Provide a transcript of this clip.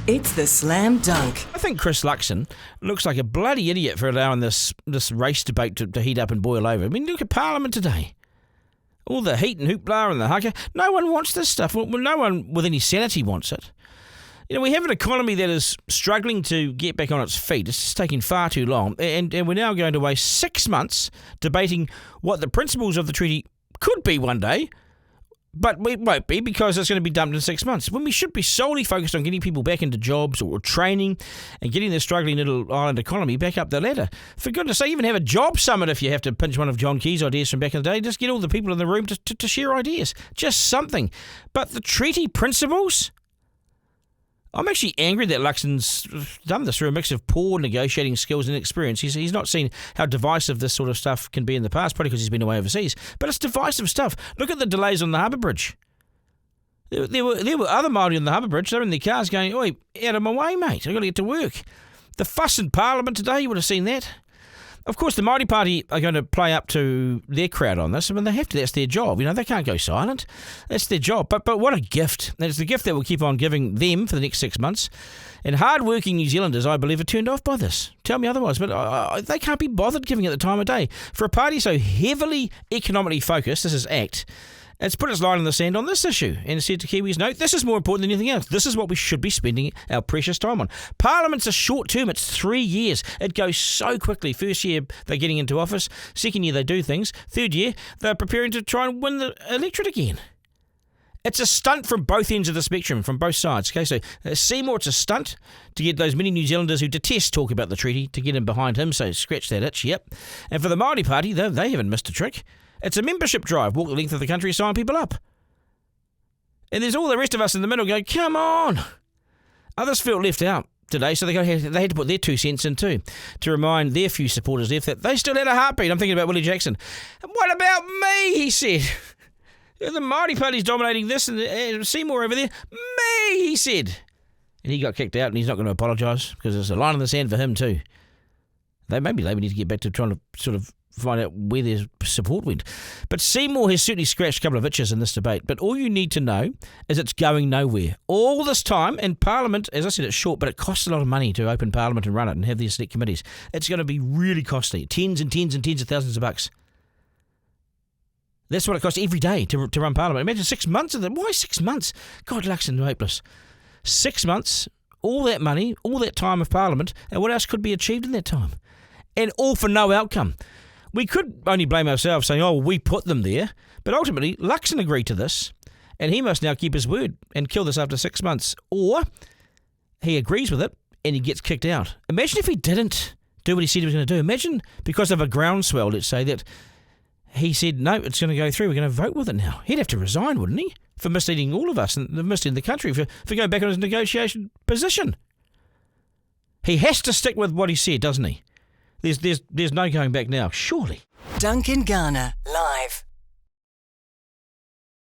It's the Slam Dunk. I think Chris Luxon looks like a bloody idiot for allowing this race debate to heat up and boil over. I mean, look at Parliament today. All the heat and hoopla and the Haka. No one wants this stuff. Well, no one with any sanity wants it. You know, we have an economy that is struggling to get back on its feet. It's just taking far too long. And we're now going to waste 6 months debating what the principles of the treaty could be one day, but it won't be because it's going to be dumped in 6 months. When we should be solely focused on getting people back into jobs or training and getting the struggling little island economy back up the ladder. For goodness sake, even have a job summit if you have to pinch one of John Key's ideas from back in the day. Just get all the people in the room to share ideas. Just something. But the treaty principles? I'm actually angry that Luxon's done this through a mix of poor negotiating skills and experience. He's not seen how divisive this sort of stuff can be in the past, probably because he's been away overseas. But it's divisive stuff. Look at the delays on the Harbour Bridge. There were other Māori on the Harbour Bridge. They're in their cars going, "Oi, out of my way, mate. I've got to get to work." The fuss in Parliament today, you would have seen that. Of course, the Māori Party are going to play up to their crowd on this. I mean, they have to. That's their job. You know, they can't go silent. That's their job. But what a gift. It's the gift that we'll keep on giving them for the next 6 months. And hard-working New Zealanders, I believe, are turned off by this. Tell me otherwise. But they can't be bothered giving it the time of day. For a party so heavily economically focused, this is ACT, it's put its line in the sand on this issue and said to Kiwis, no, this is more important than anything else. This is what we should be spending our precious time on. Parliament's a short term. It's 3 years. It goes so quickly. First year, they're getting into office. Second year, they do things. Third year, they're preparing to try and win the electorate again. It's a stunt from both ends of the spectrum, from both sides. Okay, so Seymour, it's a stunt to get those many New Zealanders who detest talk about the treaty to get in behind him, so scratch that itch, yep. And for the Māori Party, they haven't missed a trick. It's a membership drive. Walk the length of the country, sign people up. And there's all the rest of us in the middle going, come on. Others felt left out today, so they had to put their 2 cents in too, to remind their few supporters left that they still had a heartbeat. I'm thinking about Willie Jackson. And what about me, he said. The Māori Party's dominating this and Seymour over there. Me, he said. And he got kicked out and he's not going to apologise because there's a line in the sand for him too. Maybe they need to get back to trying to sort of find out where their support went. But Seymour has certainly scratched a couple of itches in this debate. But all you need to know is it's going nowhere. All this time, and Parliament, as I said, it's short, but it costs a lot of money to open Parliament and run it and have these select committees. It's going to be really costly. Tens and tens and tens of thousands of bucks. That's what it costs every day to run Parliament. Imagine 6 months of them. Why 6 months? God, Luxon, hopeless. 6 months, all that money, all that time of Parliament, and what else could be achieved in that time? And all for no outcome. We could only blame ourselves saying, oh, we put them there. But ultimately, Luxon agreed to this, and he must now keep his word and kill this after 6 months. Or he agrees with it and he gets kicked out. Imagine if he didn't do what he said he was going to do. Imagine because of a groundswell, let's say, that he said, no, it's going to go through. We're going to vote with it now. He'd have to resign, wouldn't he? For misleading all of us and misleading the country, for going back on his negotiation position. He has to stick with what he said, doesn't he? There's no going back now, surely. Duncan Garner, live.